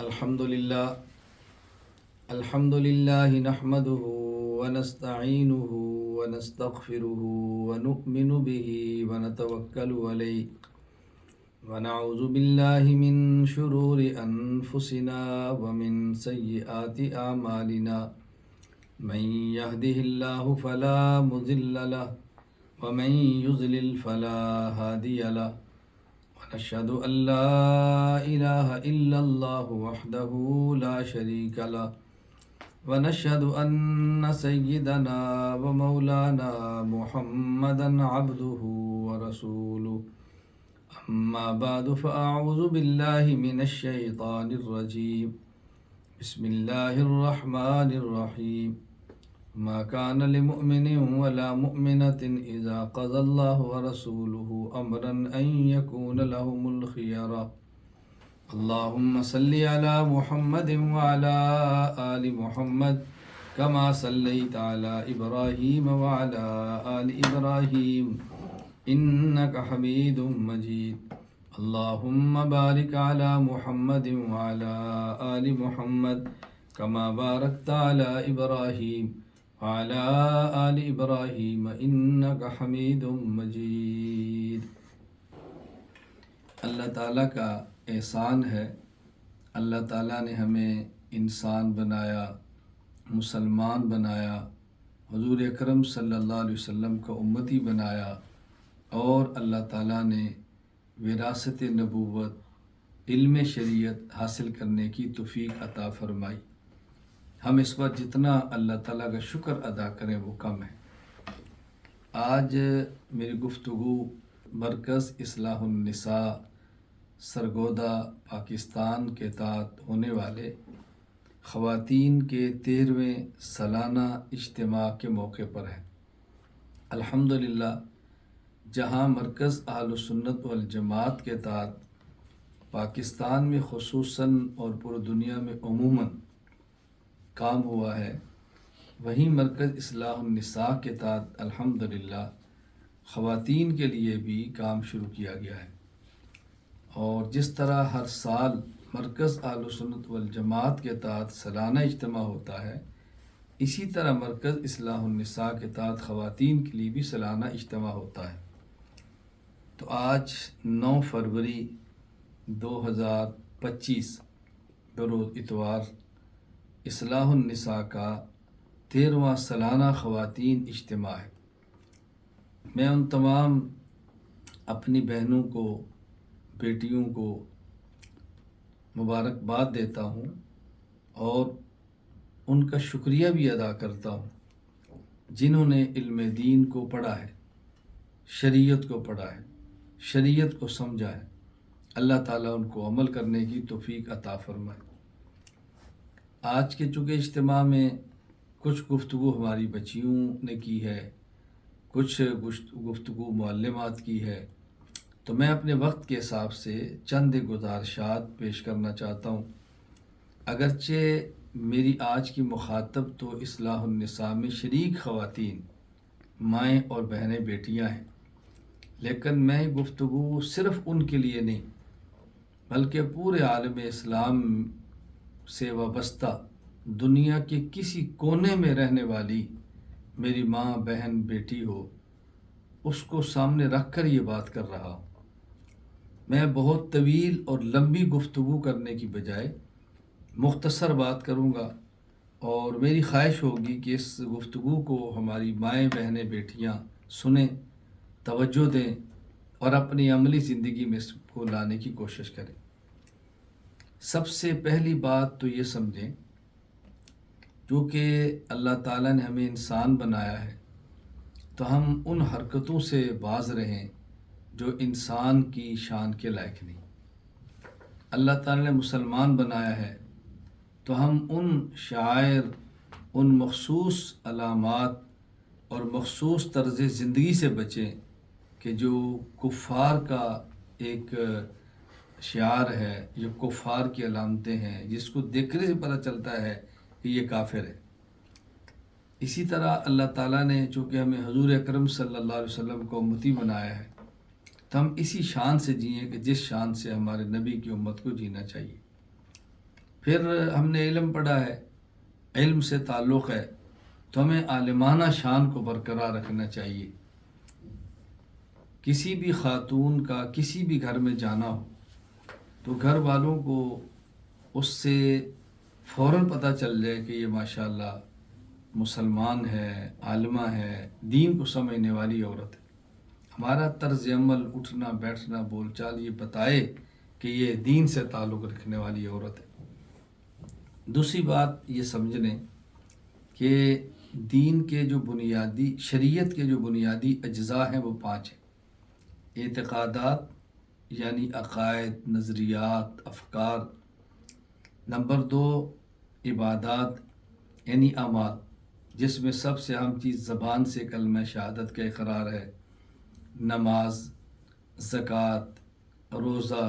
الحمد لله نحمده ونستعينه ونستغفره ونؤمن به ونتوكل عليه ونعوذ بالله من شرور أنفسنا ومن سيئات أعمالنا من يهده الله فلا مضل له ومن يضلل فلا هادي له ونشهد أن لا إله إلا الله وحده لا شريك له ونشهد أن سيدنا ومولانا محمدا عبده ورسوله أما بعد فأعوذ بالله من الشيطان الرجيم بسم الله الرحمن الرحيم ما كان لمؤمن ولا مؤمنة إذا قضى الله ورسوله أمرا أن يكون لهم الخيرة اللهم صل على محمد وعلى آل محمد كما صليت على إبراهيم وعلى آل إبراهيم إنك حميد مجيد اللهم بارك على محمد وعلى آل محمد كما باركت على إبراهيم وعلى آل إبراهيم إنك حميد مجيد۔ اللہ تعالیٰ کا احسان ہے، اللہ تعالیٰ نے ہمیں انسان بنایا، مسلمان بنایا، حضور اکرم صلی اللہ علیہ وسلم کا امتی بنایا، اور اللہ تعالیٰ نے وراثت نبوت، علم شریعت حاصل کرنے کی توفیق عطا فرمائی۔ ہم اس وقت جتنا اللہ تعالیٰ کا شکر ادا کریں وہ کم ہے۔ آج میری گفتگو مرکز اصلاح النساء سرگودا پاکستان کے تحت ہونے والے خواتین کے 13ویں سالانہ اجتماع کے موقع پر ہے۔ الحمدللہ جہاں مرکز اہل سنت والجماعت کے تحت پاکستان میں خصوصاً اور پوری دنیا میں عموماً کام ہوا ہے، وہیں مرکز اصلاح النساء کے تحت الحمدللہ خواتین کے لیے بھی کام شروع کیا گیا ہے۔ اور جس طرح ہر سال مرکز اہل سنت والجماعت کے تحت سالانہ اجتماع ہوتا ہے، اسی طرح مرکز اصلاح النساء کے تحت خواتین کے لیے بھی سالانہ اجتماع ہوتا ہے۔ تو آج 9 فروری 2025 بروز اتوار اصلاح النساء کا 13واں سالانہ خواتین اجتماع ہے۔ میں ان تمام اپنی بہنوں کو، بیٹیوں کو مبارکباد دیتا ہوں اور ان کا شکریہ بھی ادا کرتا ہوں جنہوں نے علم دین کو پڑھا ہے، شریعت کو پڑھا ہے، شریعت کو سمجھا ہے۔ اللہ تعالیٰ ان کو عمل کرنے کی توفیق عطا فرمائے۔ آج کے چونکہ اجتماع میں کچھ گفتگو ہماری بچیوں نے کی ہے، کچھ گفتگو معلمات کی ہے، تو میں اپنے وقت کے حساب سے چند گزارشات پیش کرنا چاہتا ہوں۔ اگرچہ میری آج کی مخاطب تو اصلاح النساء میں شریک خواتین، مائیں اور بہنیں، بیٹیاں ہیں، لیکن میں گفتگو صرف ان کے لیے نہیں بلکہ پورے عالم اسلام سے وابستہ دنیا کے کسی کونے میں رہنے والی میری ماں، بہن، بیٹی ہو، اس کو سامنے رکھ کر یہ بات کر رہا ہوں۔ میں بہت طویل اور لمبی گفتگو کرنے کی بجائے مختصر بات کروں گا، اور میری خواہش ہوگی کہ اس گفتگو کو ہماری مائیں، بہنیں، بیٹیاں سنیں، توجہ دیں اور اپنی عملی زندگی میں اس کو لانے کی کوشش کریں۔ سب سے پہلی بات تو یہ سمجھیں، کیونکہ اللہ تعالیٰ نے ہمیں انسان بنایا ہے تو ہم ان حرکتوں سے باز رہیں جو انسان کی شان کے لائق نہیں۔ اللہ تعالیٰ نے مسلمان بنایا ہے تو ہم ان شعائر، ان مخصوص علامات اور مخصوص طرز زندگی سے بچیں کہ جو کفار کا ایک شعار ہے، جو کفار کی علامتیں ہیں، جس کو دیکھنے سے پتہ چلتا ہے کہ یہ کافر ہے۔ اسی طرح اللہ تعالیٰ نے چونکہ ہمیں حضور اکرم صلی اللہ علیہ وسلم کو امتی بنایا ہے تو ہم اسی شان سے جئیں کہ جس شان سے ہمارے نبی کی امت کو جینا چاہیے۔ پھر ہم نے علم پڑھا ہے، علم سے تعلق ہے تو ہمیں عالمانہ شان کو برقرار رکھنا چاہیے۔ کسی بھی خاتون کا کسی بھی گھر میں جانا ہو تو گھر والوں کو اس سے فوراً پتہ چل جائے کہ یہ ماشاءاللہ مسلمان ہے، عالمہ ہے، دین کو سمجھنے والی عورت ہے۔ ہمارا طرز عمل، اٹھنا بیٹھنا، بول چال یہ بتائے کہ یہ دین سے تعلق رکھنے والی عورت ہے۔ دوسری بات یہ سمجھ لیں کہ دین کے جو بنیادی، شریعت کے جو بنیادی اجزاء ہیں وہ 5 ہیں۔ اعتقادات یعنی عقائد، نظریات، افکار۔ نمبر 2 عبادات یعنی اعمال، جس میں سب سے اہم چیز زبان سے کلمہ شہادت کا اقرار ہے، نماز، زکوٰۃ، روزہ،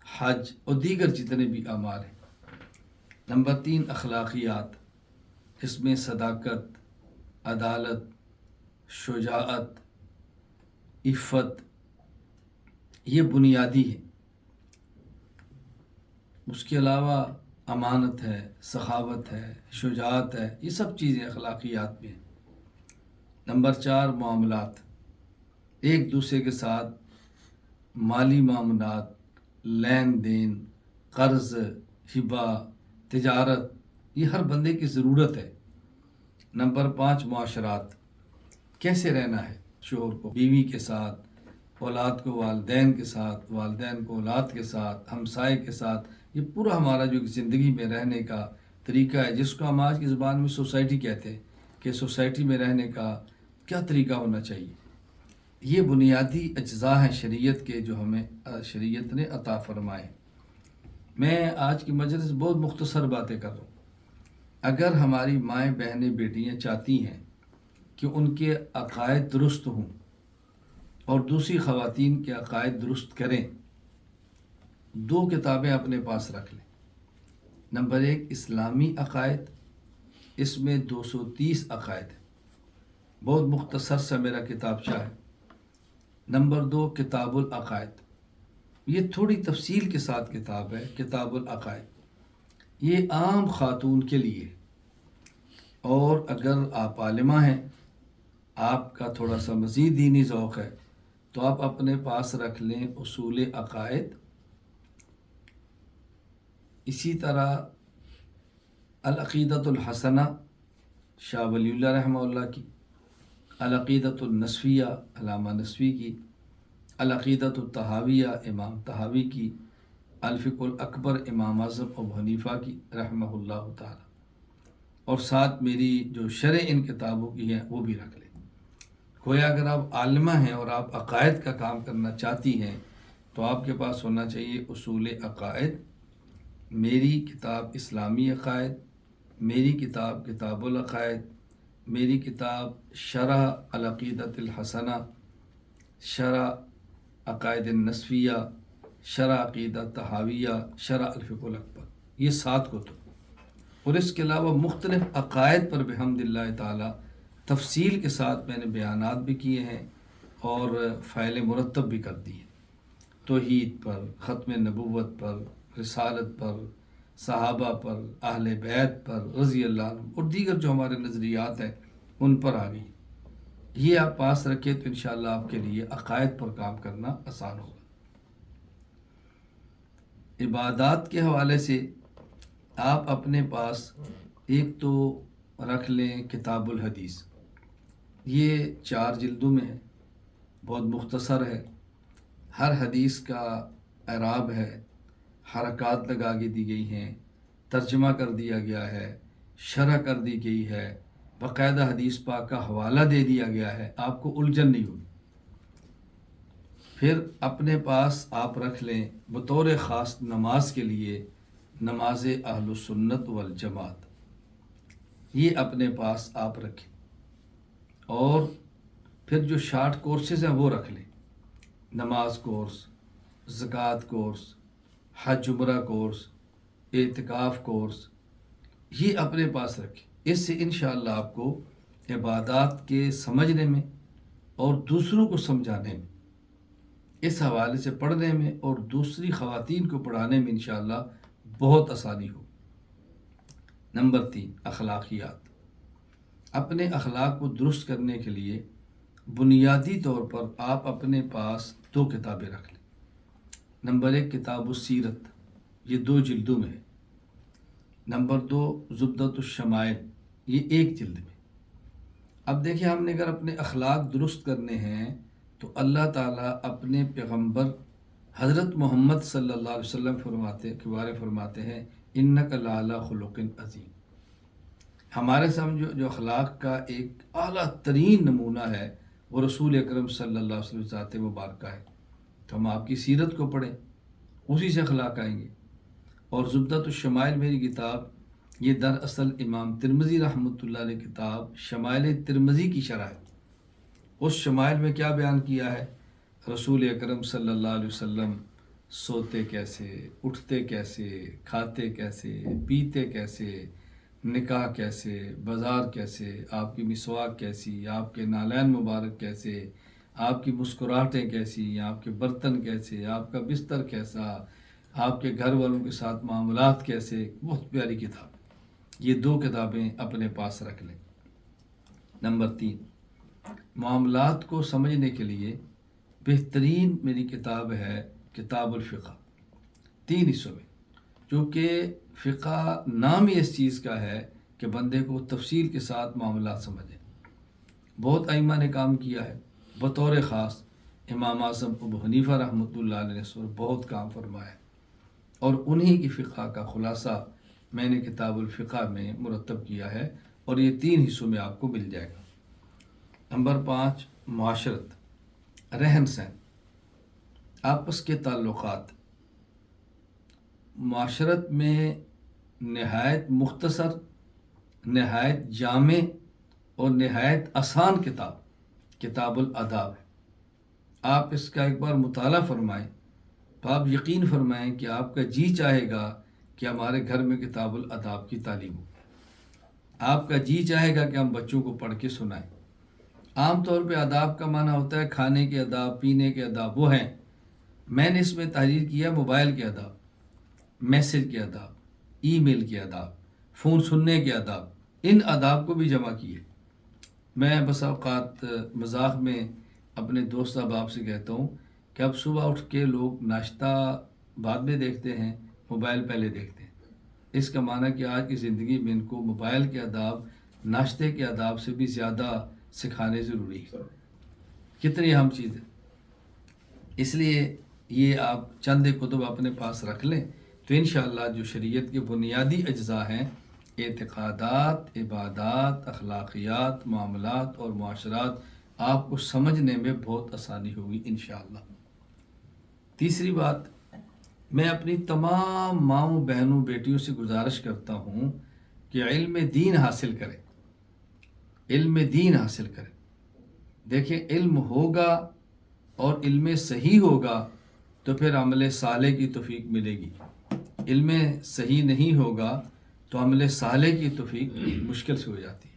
حج اور دیگر جتنے بھی اعمال ہیں۔ نمبر 3 اخلاقیات، جس میں صداقت، عدالت، شجاعت، عفت یہ بنیادی ہے۔ اس کے علاوہ امانت ہے، سخاوت ہے، شجاعت ہے، یہ سب چیزیں اخلاقیات میں ہیں۔ نمبر 4 معاملات، ایک دوسرے کے ساتھ مالی معاملات، لین دین، قرض، ہبہ، تجارت، یہ ہر بندے کی ضرورت ہے۔ نمبر 5 معاشرات، کیسے رہنا ہے شوہر کو بیوی کے ساتھ، اولاد کو والدین کے ساتھ، والدین کو اولاد کے ساتھ، ہمسائے کے ساتھ، یہ پورا ہمارا جو زندگی میں رہنے کا طریقہ ہے، جس کو ہم آج کی زبان میں سوسائٹی کہتے ہیں کہ سوسائٹی میں رہنے کا کیا طریقہ ہونا چاہیے۔ یہ بنیادی اجزاء ہیں شریعت کے جو ہمیں شریعت نے عطا فرمائے۔ میں آج کی مجلس بہت مختصر باتیں کر رہا ہوں۔ اگر ہماری مائیں بہنیں بیٹیاں چاہتی ہیں کہ ان کے عقائد درست ہوں اور دوسری خواتین کے عقائد درست کریں، 2 کتابیں اپنے پاس رکھ لیں۔ نمبر 1 اسلامی عقائد، اس میں 230 عقائد ہیں، بہت مختصر سا میرا کتابچہ ہے۔ نمبر 2 کتاب العقائد، یہ تھوڑی تفصیل کے ساتھ کتاب ہے، کتاب العقائد، یہ عام خاتون کے لیے، اور اگر آپ عالمہ ہیں، آپ کا تھوڑا سا مزید دینی ذوق ہے تو آپ اپنے پاس رکھ لیں اصول عقائد۔ اسی طرح العقیدۃ الحسنہ شاہ ولی اللہ رحمہ اللہ کی، العقیدۃ النسفیہ علامہ نسوی کی، العقیدۃ الطحاویہ امام طحاوی کی، الفقہ الاکبر امام اعظم ابو حنیفہ کی رحمہ اللہ تعالی، اور ساتھ میری جو شرح ان کتابوں کی ہیں وہ بھی رکھ لیں۔ گویا اگر آپ عالمہ ہیں اور آپ عقائد کا کام کرنا چاہتی ہیں تو آپ کے پاس ہونا چاہیے اصول عقائد، میری کتاب اسلامی عقائد، میری کتاب کتاب العقائد، میری کتاب شرح العقیدۃ الحسنہ، شرح عقائد النسفیہ، شرح عقیدہ طحاویہ، شرح الفقہ الاکبر، یہ 7 کتب، اور اس کے علاوہ مختلف عقائد پر بحمد اللہ تعالی تفصیل کے ساتھ میں نے بیانات بھی کیے ہیں اور فائل مرتب بھی کر دی ہیں، توحید پر، ختم نبوت پر، رسالت پر، صحابہ پر، اہل بیت پر رضی اللہ عنہ، اور دیگر جو ہمارے نظریات ہیں ان پر آ گئی۔ یہ آپ پاس رکھیں تو انشاءاللہ آپ کے لیے عقائد پر کام کرنا آسان ہوگا۔ عبادات کے حوالے سے آپ اپنے پاس ایک تو رکھ لیں کتاب الحدیث، یہ 4 جلدوں میں ہے، بہت مختصر ہے، ہر حدیث کا اعراب ہے، حرکات لگا کے دی گئی ہیں، ترجمہ کر دیا گیا ہے، شرح کر دی گئی ہے، باقاعدہ حدیث پاک کا حوالہ دے دیا گیا ہے، آپ کو الجھن نہیں ہوگی۔ پھر اپنے پاس آپ رکھ لیں بطور خاص نماز کے لیے نماز اہل سنت والجماعت، یہ اپنے پاس آپ رکھیں، اور پھر جو شارٹ کورسز ہیں وہ رکھ لیں، نماز کورس، زکوٰۃ کورس، حج عمرہ کورس، اعتکاف کورس، یہ اپنے پاس رکھیں۔ اس سے انشاءاللہ آپ کو عبادات کے سمجھنے میں اور دوسروں کو سمجھانے میں، اس حوالے سے پڑھنے میں اور دوسری خواتین کو پڑھانے میں انشاءاللہ بہت آسانی ہوگی۔ نمبر 3 اخلاقیات۔ اپنے اخلاق کو درست کرنے کے لیے بنیادی طور پر آپ اپنے پاس 2 کتابیں رکھ لیں۔ نمبر 1 کتاب السیرت، یہ 2 جلدوں میں ہے۔ نمبر 2 زبدۃ الشمائل، یہ 1 جلد میں۔ اب دیکھیں، ہم نے اگر اپنے اخلاق درست کرنے ہیں تو اللہ تعالیٰ اپنے پیغمبر حضرت محمد صلی اللہ علیہ وسلم کے بارے فرماتے ہیں انک لعلی خلق عظیم۔ ہمارے سامنے جو اخلاق کا ایک اعلیٰ ترین نمونہ ہے وہ رسول اکرم صلی اللہ علیہ وسلم ذات مبارکہ ہے، تو ہم آپ کی سیرت کو پڑھیں، اسی سے اخلاق آئیں گے۔ اور زبدۃ الشمائل میری کتاب، یہ دراصل امام ترمذی رحمۃ اللہ علیہ کتاب شمائل ترمذی کی شرح ہے۔ اس شمائل میں کیا بیان کیا ہے؟ رسول اکرم صلی اللہ علیہ وسلم سوتے کیسے، اٹھتے کیسے، کھاتے کیسے، پیتے کیسے، نکاح کیسے، بازار کیسے، آپ کی مسواک کیسی، آپ کے نالین مبارک کیسے، آپ کی مسکراہٹیں کیسی، آپ کے برتن کیسے، آپ کا بستر کیسا، آپ کے گھر والوں کے ساتھ معاملات کیسے۔ بہت پیاری کتاب، یہ 2 کتابیں اپنے پاس رکھ لیں۔ نمبر 3 معاملات کو سمجھنے کے لیے بہترین میری کتاب ہے کتاب الفقہ، 3 حصوں میں، چونکہ فقہ نام ہی اس چیز کا ہے کہ بندے کو تفصیل کے ساتھ معاملات سمجھیں۔ بہت ائمہ نے کام کیا ہے، بطور خاص امام اعظم ابو حنیفہ رحمۃ اللہ علیہ نے اس پر بہت کام فرمایا، اور انہی کی فقہ کا خلاصہ میں نے کتاب الفقہ میں مرتب کیا ہے، اور یہ 3 حصوں میں آپ کو مل جائے گا۔ نمبر 5 معاشرت، رہن سہن، آپس کے تعلقات۔ معاشرت میں نہایت مختصر، نہایت جامع اور نہایت آسان کتاب الاداب ہے۔ آپ اس کا ایک بار مطالعہ فرمائیں تو آپ یقین فرمائیں کہ آپ کا جی چاہے گا کہ ہمارے گھر میں کتاب الاداب کی تعلیم ہو، آپ کا جی چاہے گا کہ ہم بچوں کو پڑھ کے سنائیں۔ عام طور پہ آداب کا معنی ہوتا ہے کھانے کے آداب، پینے کے آداب، وہ ہیں۔ میں نے اس میں تحریر کیا موبائل کے آداب، میسج کے آداب، ای میل کے آداب، فون سننے کے آداب، ان آداب کو بھی جمع کیے۔ میں بس اوقات مذاق میں اپنے دوست احباب سے کہتا ہوں کہ اب صبح اٹھ کے لوگ ناشتہ بعد میں دیکھتے ہیں، موبائل پہلے دیکھتے ہیں۔ اس کا معنی کہ آج کی زندگی میں ان کو موبائل کے آداب ناشتے کے آداب سے بھی زیادہ سکھانے ضروری ہے۔ کتنی اہم چیز ہے، اس لیے یہ آپ چند کتب اپنے پاس رکھ لیں تو انشاءاللہ جو شریعت کے بنیادی اجزاء ہیں، اعتقادات، عبادات، اخلاقیات، معاملات اور معاشرات، آپ کو سمجھنے میں بہت آسانی ہوگی انشاءاللہ۔ تیسری بات، میں اپنی تمام ماؤں، بہنوں، بیٹیوں سے گزارش کرتا ہوں کہ علم دین حاصل کریں، علم دین حاصل کریں۔ دیکھیں، علم ہوگا اور علم صحیح ہوگا تو پھر عمل صالح کی توفیق ملے گی۔ علم صحیح نہیں ہوگا تو عمل صالح کی توفیق مشکل سے ہو جاتی ہے۔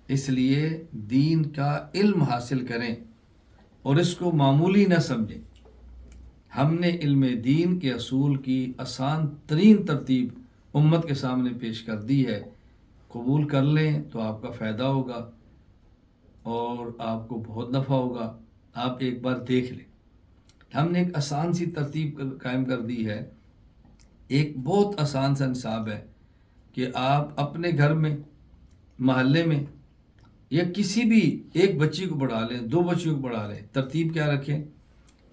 اس لیے دین کا علم حاصل کریں اور اس کو معمولی نہ سمجھیں۔ ہم نے علم دین کے اصول کی آسان ترین ترتیب امت کے سامنے پیش کر دی ہے، قبول کر لیں تو آپ کا فائدہ ہوگا اور آپ کو بہت نفع ہوگا۔ آپ ایک بار دیکھ لیں، ہم نے ایک آسان سی ترتیب قائم کر دی ہے، ایک بہت آسان سا نصاب ہے کہ آپ اپنے گھر میں، محلے میں، یا کسی بھی ایک بچی کو پڑھا لیں، 2 بچیوں کو پڑھا لیں۔ ترتیب کیا رکھیں؟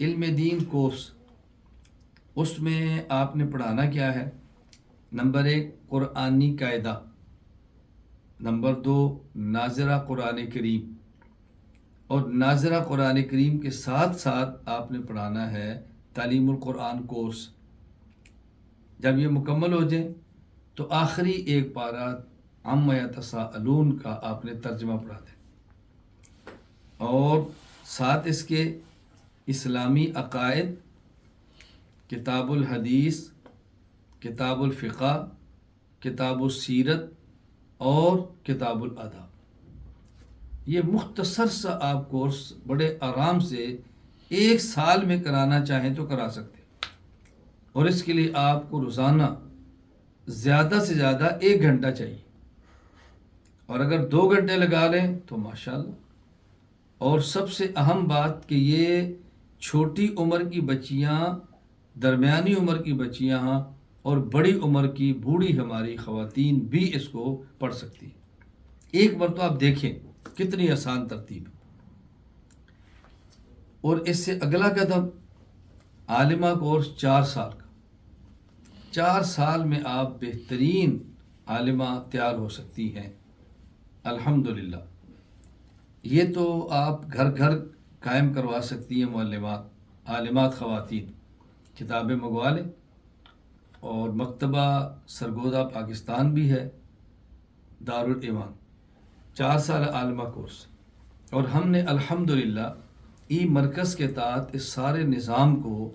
علم دین کورس، اس میں آپ نے پڑھانا کیا ہے؟ نمبر 1 قرآنی قاعدہ، نمبر 2 ناظرہ قرآن کریم، اور ناظرہ قرآن کریم کے ساتھ ساتھ آپ نے پڑھانا ہے تعلیم القرآن کورس۔ جب یہ مکمل ہو جائے تو آخری ایک پارہ عما یتساءلون کا آپ نے ترجمہ پڑھا دیں، اور ساتھ اس کے اسلامی عقائد، کتاب الحدیث، کتاب الفقہ، کتاب السیرت اور کتاب الاداب۔ یہ مختصر سا آپ کورس بڑے آرام سے 1 سال میں کرانا چاہیں تو کرا سکتے ہیں، اور اس کے لیے آپ کو روزانہ زیادہ سے زیادہ 1 گھنٹہ چاہیے، اور اگر 2 گھنٹے لگا لیں تو ماشاءاللہ۔ اور سب سے اہم بات کہ یہ چھوٹی عمر کی بچیاں، درمیانی عمر کی بچیاں اور بڑی عمر کی بوڑھی ہماری خواتین بھی اس کو پڑھ سکتی ہیں۔ ایک مرتبہ آپ دیکھیں کتنی آسان ترتیب ہے۔ اور اس سے اگلا قدم عالمہ کورس 4 سال کا، 4 سال میں آپ بہترین عالمہ تیار ہو سکتی ہیں الحمدللہ۔ یہ تو آپ گھر گھر قائم کروا سکتی ہیں معلمات، عالمات خواتین، کتابیں منگوا لیں، اور مکتبہ سرگودا پاکستان بھی ہے، دارالایمان، 4 سال عالمہ کورس۔ اور ہم نے الحمدللہ ای مرکز کے تحت اس سارے نظام کو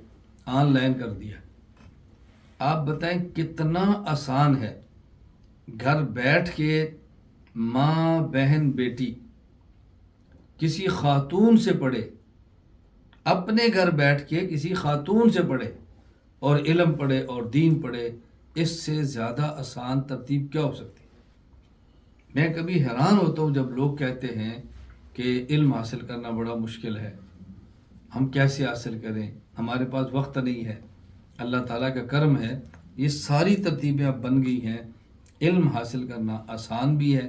آن لائن کر دیا۔ آپ بتائیں کتنا آسان ہے، گھر بیٹھ کے ماں، بہن، بیٹی کسی خاتون سے پڑھے، اپنے گھر بیٹھ کے کسی خاتون سے پڑھے اور علم پڑھے اور دین پڑھے، اس سے زیادہ آسان ترتیب کیا ہو سکتی ہے؟ میں کبھی حیران ہوتا ہوں جب لوگ کہتے ہیں کہ علم حاصل کرنا بڑا مشکل ہے، ہم کیسے حاصل کریں، ہمارے پاس وقت نہیں ہے۔ اللہ تعالیٰ کا کرم ہے، یہ ساری ترتیبیں اب بن گئی ہیں۔ علم حاصل کرنا آسان بھی ہے،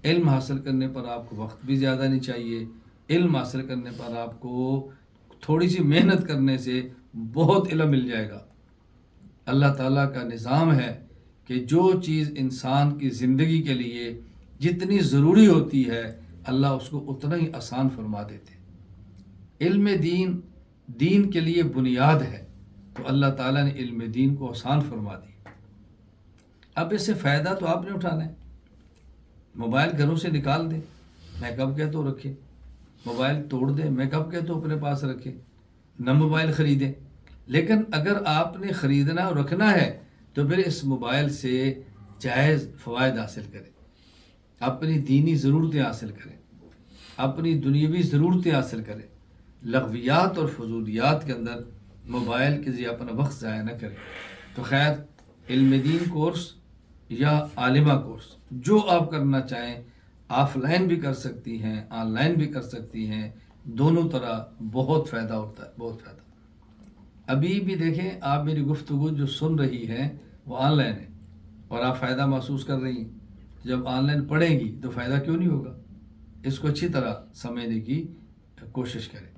علم حاصل کرنے پر آپ کو وقت بھی زیادہ نہیں چاہیے، علم حاصل کرنے پر آپ کو تھوڑی سی محنت کرنے سے بہت علم مل جائے گا۔ اللہ تعالیٰ کا نظام ہے کہ جو چیز انسان کی زندگی کے لیے جتنی ضروری ہوتی ہے، اللہ اس کو اتنا ہی آسان فرما دیتے ہیں۔ علم دین دین کے لیے بنیاد ہے، تو اللہ تعالیٰ نے علم دین کو آسان فرما دی۔ اب اس سے فائدہ تو آپ نے اٹھانا ہے۔ موبائل گھروں سے نکال دیں، میں کب کہتا ہوں رکھے، موبائل توڑ دیں، میں کب کہتا ہوں اپنے پاس رکھے، نہ موبائل خریدیں۔ لیکن اگر آپ نے خریدنا اور رکھنا ہے تو پھر اس موبائل سے جائز فوائد حاصل کریں، اپنی دینی ضرورتیں حاصل کریں، اپنی دنیاوی ضرورتیں حاصل کریں۔ لغویات اور فضولیات کے اندر موبائل کے ذریعے اپنا وقت ضائع نہ کریں۔ تو خیر، علم دین کورس یا عالمہ کورس جو آپ کرنا چاہیں، آف لائن بھی کر سکتی ہیں، آن لائن بھی کر سکتی ہیں، دونوں طرح بہت فائدہ ہوتا ہے، بہت فائدہ۔ ابھی بھی دیکھیں، آپ میری گفتگو جو سن رہی ہیں وہ آن لائن ہے اور آپ فائدہ محسوس کر رہی ہیں۔ جب آن لائن پڑھیں گی تو فائدہ کیوں نہیں ہوگا؟ اس کو اچھی طرح سمجھنے کی کوشش کریں۔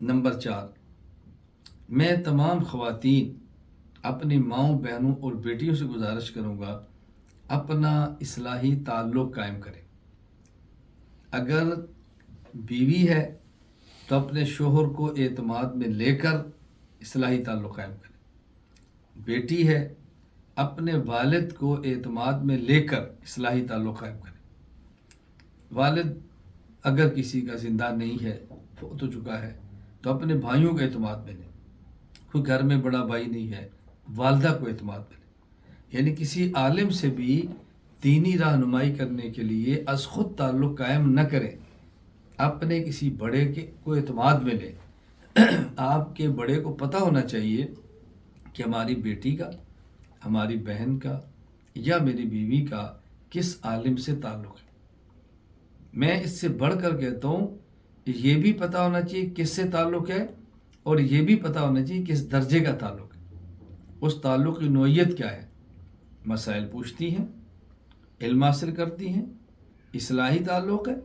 نمبر 4، میں تمام خواتین، اپنی ماؤں، بہنوں اور بیٹیوں سے گزارش کروں گا اپنا اصلاحی تعلق قائم کریں۔ اگر بیوی ہے تو اپنے شوہر کو اعتماد میں لے کر اصلاحی تعلق قائم کریں۔ بیٹی ہے، اپنے والد کو اعتماد میں لے کر اصلاحی تعلق قائم کریں۔ والد اگر کسی کا زندہ نہیں ہے، فوت ہو چکا ہے، تو اپنے بھائیوں کو اعتماد میں لیں۔ کوئی گھر میں بڑا بھائی نہیں ہے، والدہ کو اعتماد میں لیں۔ یعنی کسی عالم سے بھی دینی رہنمائی کرنے کے لیے از خود تعلق قائم نہ کریں، اپنے کسی بڑے کو اعتماد میں لیں۔ آپ کے بڑے کو پتہ ہونا چاہیے کہ ہماری بیٹی کا، ہماری بہن کا یا میری بیوی کا کس عالم سے تعلق ہے۔ میں اس سے بڑھ کر کہتا ہوں، یہ بھی پتہ ہونا چاہیے کس سے تعلق ہے، اور یہ بھی پتہ ہونا چاہیے کس درجے کا تعلق ہے، اس تعلق کی نوعیت کیا ہے۔ مسائل پوچھتی ہیں، علم حاصل کرتی ہیں، اصلاحی تعلق ہے،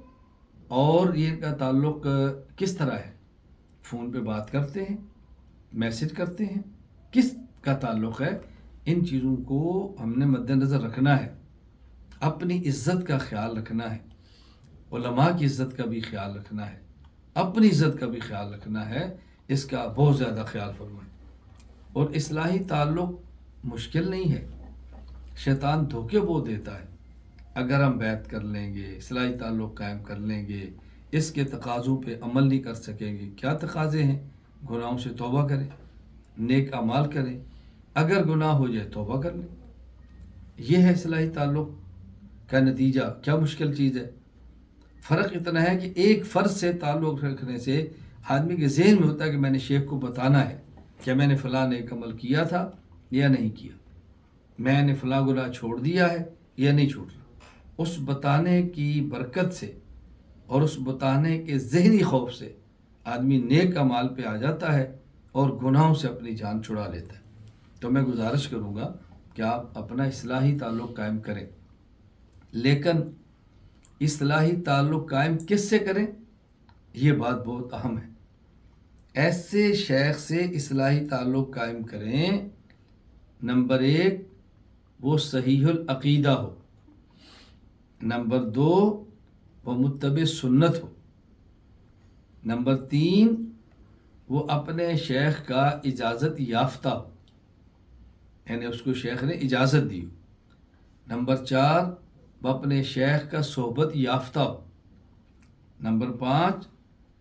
اور یہ کا تعلق کس طرح ہے، فون پہ بات کرتے ہیں، میسج کرتے ہیں، کس کا تعلق ہے۔ ان چیزوں کو ہم نے مد نظر رکھنا ہے، اپنی عزت کا خیال رکھنا ہے، علماء کی عزت کا بھی خیال رکھنا ہے، اپنی عزت کا بھی خیال رکھنا ہے، اس کا بہت زیادہ خیال فرمائیں۔ اور اصلاحی تعلق مشکل نہیں ہے، شیطان دھوکے بہت دیتا ہے۔ اگر ہم بیعت کر لیں گے، اصلاحی تعلق قائم کر لیں گے، اس کے تقاضوں پہ عمل نہیں کر سکیں گے۔ کیا تقاضے ہیں؟ گناہوں سے توبہ کریں، نیک اعمال کریں، اگر گناہ ہو جائے توبہ کر لیں۔ یہ ہے اصلاحی تعلق کا نتیجہ۔ کیا مشکل چیز ہے؟ فرق اتنا ہے کہ ایک فرد سے تعلق رکھنے سے آدمی کے ذہن میں ہوتا ہے کہ میں نے شیخ کو بتانا ہے، کہ میں نے فلاں نیک عمل کیا تھا یا نہیں کیا، میں نے فلاں گناہ چھوڑ دیا ہے یا نہیں چھوڑ رہا۔ اس بتانے کی برکت سے اور اس بتانے کے ذہنی خوف سے آدمی نیک اعمال پہ آ جاتا ہے اور گناہوں سے اپنی جان چھڑا لیتا ہے۔ تو میں گزارش کروں گا کہ آپ اپنا اصلاحی تعلق قائم کریں، لیکن اصلاحی تعلق قائم کس سے کریں، یہ بات بہت اہم ہے۔ ایسے شیخ سے اصلاحی تعلق قائم کریں، نمبر 1 وہ صحیح العقیدہ ہو، نمبر 2 وہ متبع سنت ہو، نمبر 3 وہ اپنے شیخ کا اجازت یافتہ ہو، یعنی اس کو شیخ نے اجازت دی ہو، نمبر 4 وہ اپنے شیخ کا صحبت یافتہ ہو، نمبر 5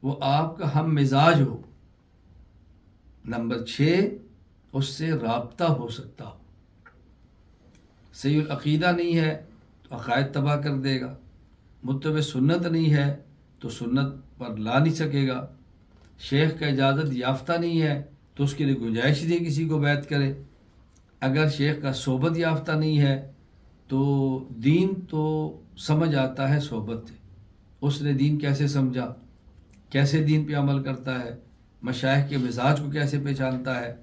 وہ آپ کا ہم مزاج ہو، نمبر 6 اس سے رابطہ ہو سکتا ہو۔ صحیح العقیدہ نہیں ہے تو عقائد تباہ کر دے گا، متبع سنت نہیں ہے تو سنت پر لا نہیں سکے گا، شیخ کا اجازت یافتہ نہیں ہے تو اس کے لیے گنجائش نہیں کسی کو بیعت کرے، اگر شیخ کا صحبت یافتہ نہیں ہے تو دین تو سمجھ آتا ہے صحبت سے، اس نے دین کیسے سمجھا، کیسے دین پہ عمل کرتا ہے، مشائخ کے مزاج کو کیسے پہچانتا ہے،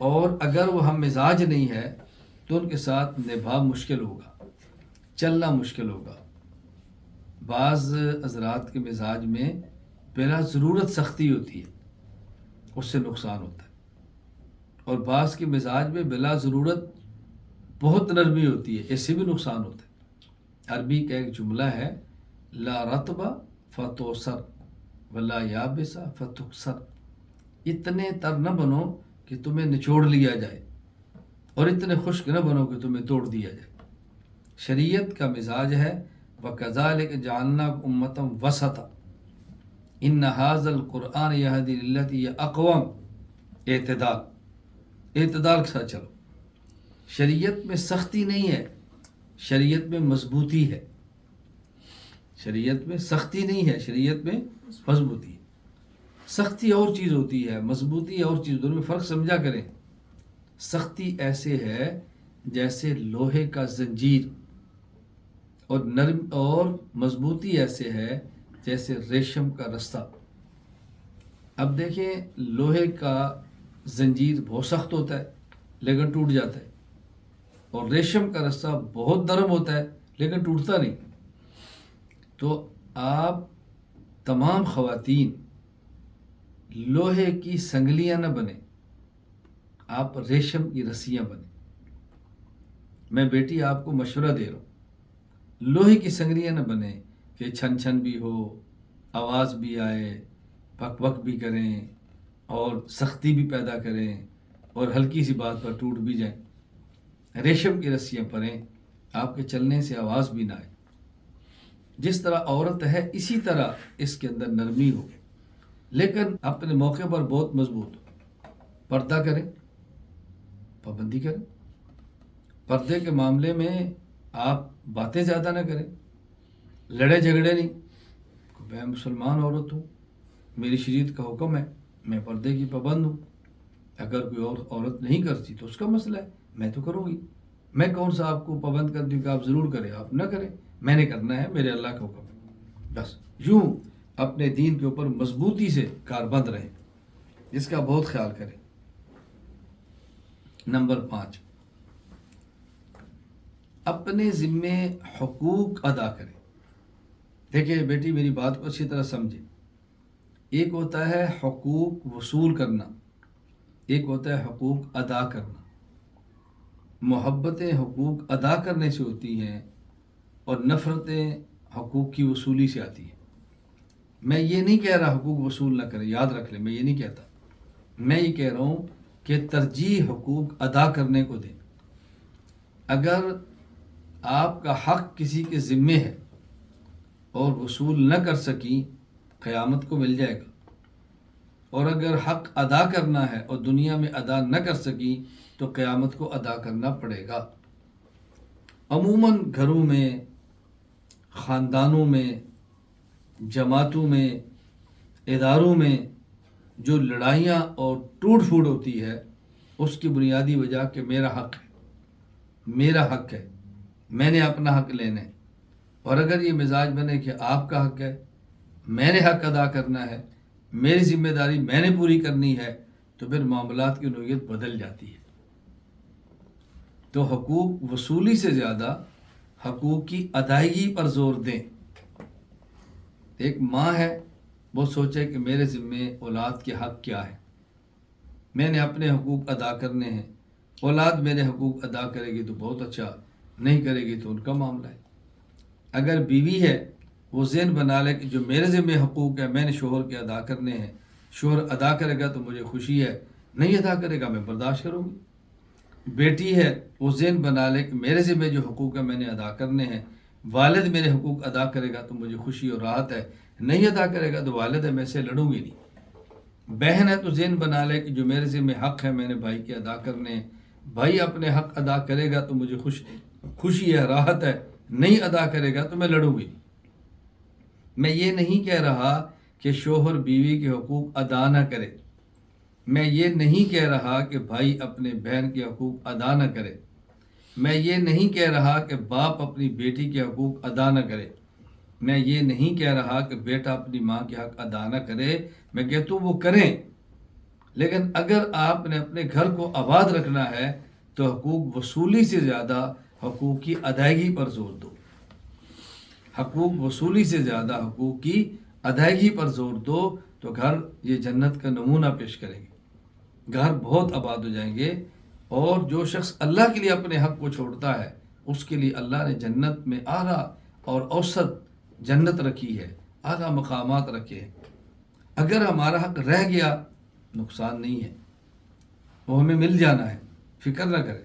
اور اگر وہ ہم مزاج نہیں ہے تو ان کے ساتھ نبھا مشکل ہوگا، چلنا مشکل ہوگا۔ بعض حضرات کے مزاج میں بلا ضرورت سختی ہوتی ہے، اس سے نقصان ہوتا ہے، اور بعض کے مزاج میں بلا ضرورت بہت نرمی ہوتی ہے، اس سے بھی نقصان ہوتا ہے۔ عربی کا ایک جملہ ہے، لا رطب فتوسر ولا یابس فتکسر، اتنے تر نہ بنو کہ تمہیں نچوڑ لیا جائے اور اتنے خشک نہ بنو کہ تمہیں توڑ دیا جائے۔ شریعت کا مزاج ہے وَكَذَلِكَ جَعَلْنَاكُمْ أُمَّةً وَسَطًا إِنَّ هَذَا الْقُرْآنَ يَهْدِي لِلَّتِي هِيَ أَقْوَمُ، اعتدال کے ساتھ چلو۔ شریعت میں سختی نہیں ہے، شریعت میں مضبوطی ہے، شریعت میں سختی نہیں ہے، شریعت میں مضبوطی ہے۔ سختی اور چیز ہوتی ہے، مضبوطی اور چیز، دونوں میں فرق سمجھا کریں۔ سختی ایسے ہے جیسے لوہے کا زنجیر، اور نرم اور مضبوطی ایسے ہے جیسے ریشم کا رستہ۔ اب دیکھیں، لوہے کا زنجیر بہت سخت ہوتا ہے لیکن ٹوٹ جاتا ہے، اور ریشم کا رستہ بہت نرم ہوتا ہے لیکن ٹوٹتا نہیں۔ تو آپ تمام خواتین لوہے کی سنگلیاں نہ بنیں، آپ ریشم کی رسیاں بنیں۔ میں بیٹی آپ کو مشورہ دے رہا ہوں، لوہے کی سنگلیاں نہ بنیں کہ چھن چھن بھی ہو، آواز بھی آئے، بک بک بھی کریں اور سختی بھی پیدا کریں اور ہلکی سی بات پر ٹوٹ بھی جائیں۔ ریشم کی رسیاں پریں، آپ کے چلنے سے آواز بھی نہ آئے۔ جس طرح عورت ہے اسی طرح اس کے اندر نرمی ہو، لیکن اپنے موقع پر بہت مضبوط ہو۔ پردہ کریں، پابندی کریں، پردے کے معاملے میں آپ باتیں زیادہ نہ کریں، لڑے جھگڑے نہیں۔ میں مسلمان عورت ہوں، میری شریعت کا حکم ہے، میں پردے کی پابند ہوں، اگر کوئی اور عورت نہیں کرتی تو اس کا مسئلہ ہے، میں تو کروں گی۔ میں کون سا آپ کو پابند کر دوں کہ آپ ضرور کریں، آپ نہ کریں، میں نے کرنا ہے، میرے اللہ کا حکم ہے۔ بس یوں اپنے دین کے اوپر مضبوطی سے کاربند رہیں، جس کا بہت خیال کریں۔ نمبر 5، اپنے ذمے حقوق ادا کریں۔ دیکھیں بیٹی، میری بات کو اچھی طرح سمجھیں۔ ایک ہوتا ہے حقوق وصول کرنا، ایک ہوتا ہے حقوق ادا کرنا۔ محبتیں حقوق ادا کرنے سے ہوتی ہیں اور نفرتیں حقوق کی وصولی سے آتی ہیں۔ میں یہ نہیں کہہ رہا حقوق وصول نہ کریں، یاد رکھ لیں، میں یہ نہیں کہتا۔ میں یہ کہہ رہا ہوں کہ ترجیح حقوق ادا کرنے کو دیں۔ اگر آپ کا حق کسی کے ذمے ہے اور وصول نہ کر سکی، قیامت کو مل جائے گا، اور اگر حق ادا کرنا ہے اور دنیا میں ادا نہ کر سکی تو قیامت کو ادا کرنا پڑے گا۔ عموماً گھروں میں، خاندانوں میں، جماعتوں میں، اداروں میں جو لڑائیاں اور ٹوٹ پھوٹ ہوتی ہے اس کی بنیادی وجہ کہ میرا حق ہے، میرا حق ہے، میں نے اپنا حق لینا ہے۔ اور اگر یہ مزاج بنے کہ آپ کا حق ہے، میں نے حق ادا کرنا ہے، میری ذمہ داری میں نے پوری کرنی ہے، تو پھر معاملات کی نوعیت بدل جاتی ہے۔ تو حقوق وصولی سے زیادہ حقوق کی ادائیگی پر زور دیں۔ ایک ماں ہے، وہ سوچے کہ میرے ذمے اولاد کے حق کیا ہے، میں نے اپنے حقوق ادا کرنے ہیں، اولاد میرے حقوق ادا کرے گی تو بہت اچھا، نہیں کرے گی تو ان کا معاملہ ہے۔ اگر بیوی ہے، وہ ذہن بنا لے کہ جو میرے ذمے حقوق ہے میں نے شوہر کے ادا کرنے ہیں، شوہر ادا کرے گا تو مجھے خوشی ہے، نہیں ادا کرے گا میں برداشت کروں گی۔ بیٹی ہے، وہ ذہن بنا لے کہ میرے ذمے جو حقوق ہے میں نے ادا کرنے ہیں، والد میرے حقوق ادا کرے گا تو مجھے خوشی اور راحت ہے، نہیں ادا کرے گا تو والد ہے، میں سے لڑوں گی نہیں۔ بہن ہے تو ذہن بنا لے کہ جو میرے ذمے حق ہے میں نے بھائی کے ادا کرنے ہیں، بھائی اپنے حق ادا کرے گا تو مجھے خوشی ہے، راحت ہے، نہیں ادا کرے گا تو میں لڑوں گی نہیں۔ میں یہ نہیں کہہ رہا کہ شوہر بیوی کے حقوق ادا نہ کرے، میں یہ نہیں کہہ رہا کہ بھائی اپنے بہن کے حقوق ادا نہ کرے، میں یہ نہیں کہہ رہا کہ باپ اپنی بیٹی کے حقوق ادا نہ کرے، میں یہ نہیں کہہ رہا کہ بیٹا اپنی ماں کے حق ادا نہ کرے، میں کہتا ہوں وہ کریں، لیکن اگر آپ نے اپنے گھر کو آباد رکھنا ہے تو حقوق وصولی سے زیادہ حقوق کی ادائیگی پر زور دو۔ حقوق وصولی سے زیادہ حقوق کی ادائیگی پر زور دو تو گھر یہ جنت کا نمونہ پیش کریں گے، گھر بہت آباد ہو جائیں گے۔ اور جو شخص اللہ کے لیے اپنے حق کو چھوڑتا ہے اس کے لیے اللہ نے جنت میں اعلیٰ اور اوسط جنت رکھی ہے، اعلیٰ مقامات رکھے ہیں۔ اگر ہمارا حق رہ گیا نقصان نہیں ہے، وہ ہمیں مل جانا ہے، فکر نہ کرے۔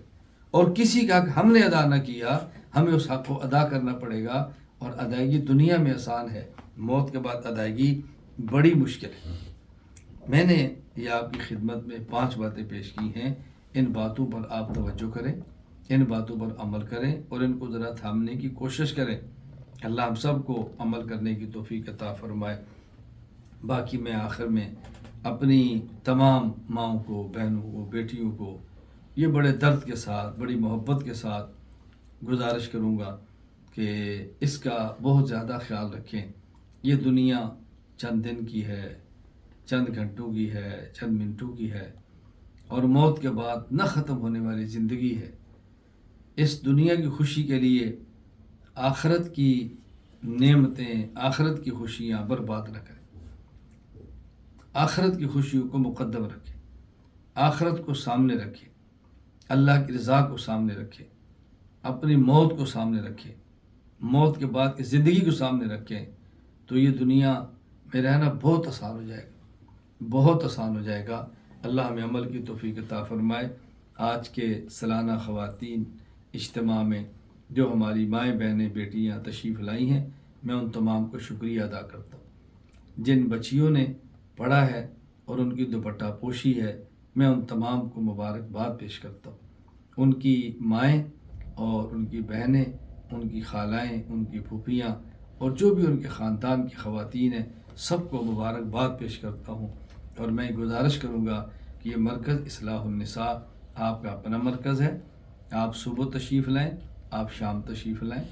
اور کسی کا حق ہم نے ادا نہ کیا، ہمیں اس حق کو ادا کرنا پڑے گا، اور ادائیگی دنیا میں آسان ہے، موت کے بعد ادائیگی بڑی مشکل ہے۔ میں نے یہ آپ کی خدمت میں 5 باتیں پیش کی ہیں، ان باتوں پر آپ توجہ کریں، ان باتوں پر عمل کریں اور ان کو ذرا تھامنے کی کوشش کریں۔ اللہ ہم سب کو عمل کرنے کی توفیق عطا فرمائے۔ باقی میں آخر میں اپنی تمام ماؤں کو، بہنوں کو، بیٹیوں کو یہ بڑے درد کے ساتھ، بڑی محبت کے ساتھ گزارش کروں گا کہ اس کا بہت زیادہ خیال رکھیں۔ یہ دنیا چند دن کی ہے، چند گھنٹوں کی ہے، چند منٹوں کی ہے، اور موت کے بعد نہ ختم ہونے والی زندگی ہے۔ اس دنیا کی خوشی کے لیے آخرت کی نعمتیں، آخرت کی خوشیاں برباد نہ کریں، آخرت کی خوشیوں کو مقدم رکھیں، آخرت کو سامنے رکھیں، اللہ کی رضا کو سامنے رکھیں، اپنی موت کو سامنے رکھیں، موت کے بعد کی زندگی کو سامنے رکھیں، تو یہ دنیا میں رہنا بہت آسان ہو جائے گا، بہت آسان ہو جائے گا۔ اللہ ہمیں عمل کی توفیق عطا فرمائے۔ آج کے سالانہ خواتین اجتماع میں جو ہماری مائیں، بہنیں، بیٹیاں تشریف لائی ہیں، میں ان تمام کو شکریہ ادا کرتا ہوں۔ جن بچیوں نے پڑھا ہے اور ان کی دوپٹہ پوشی ہے، میں ان تمام کو مبارکباد پیش کرتا ہوں۔ ان کی مائیں اور ان کی بہنیں، ان کی خالائیں، ان کی پھوپھیاں اور جو بھی ان کے خاندان کی خواتین ہیں، سب کو مبارکباد پیش کرتا ہوں۔ اور میں گزارش کروں گا کہ یہ مرکز اصلاح النساء آپ کا اپنا مرکز ہے۔ آپ صبح تشریف لائیں، آپ شام تشریف لائیں،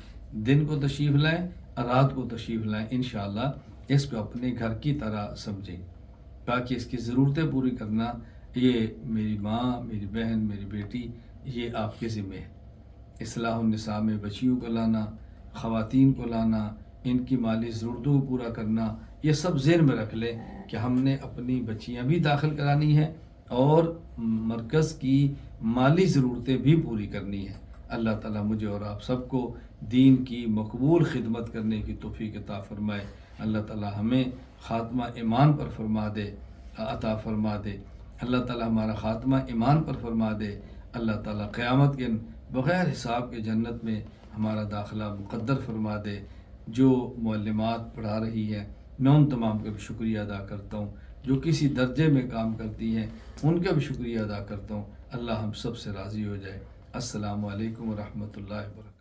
دن کو تشریف لائیں، رات کو تشریف لائیں، انشاءاللہ اس کو اپنے گھر کی طرح سمجھیں، تاکہ اس کی ضرورتیں پوری کرنا یہ میری ماں، میری بہن، میری بیٹی، یہ آپ کے ذمہ ہے۔ اصلاح النساء میں بچیوں کو لانا، خواتین کو لانا، ان کی مالی ضرورتوں کو پورا کرنا، یہ سب ذہن میں رکھ لیں کہ ہم نے اپنی بچیاں بھی داخل کرانی ہیں اور مرکز کی مالی ضرورتیں بھی پوری کرنی ہیں۔ اللہ تعالیٰ مجھے اور آپ سب کو دین کی مقبول خدمت کرنے کی توفیق عطا فرمائے۔ اللہ تعالیٰ ہمیں خاتمہ ایمان پر عطا فرما دے۔ اللہ تعالیٰ ہمارا خاتمہ ایمان پر فرما دے۔ اللہ تعالیٰ قیامت کے بغیر حساب کے جنت میں ہمارا داخلہ مقدر فرما دے۔ جو معلمات پڑھا رہی ہے، میں ان تمام کا بھی شکریہ ادا کرتا ہوں۔ جو کسی درجے میں کام کرتی ہیں، ان کا بھی شکریہ ادا کرتا ہوں۔ اللہ ہم سب سے راضی ہو جائے۔ السلام علیکم ورحمۃ اللہ وبرکاتہ۔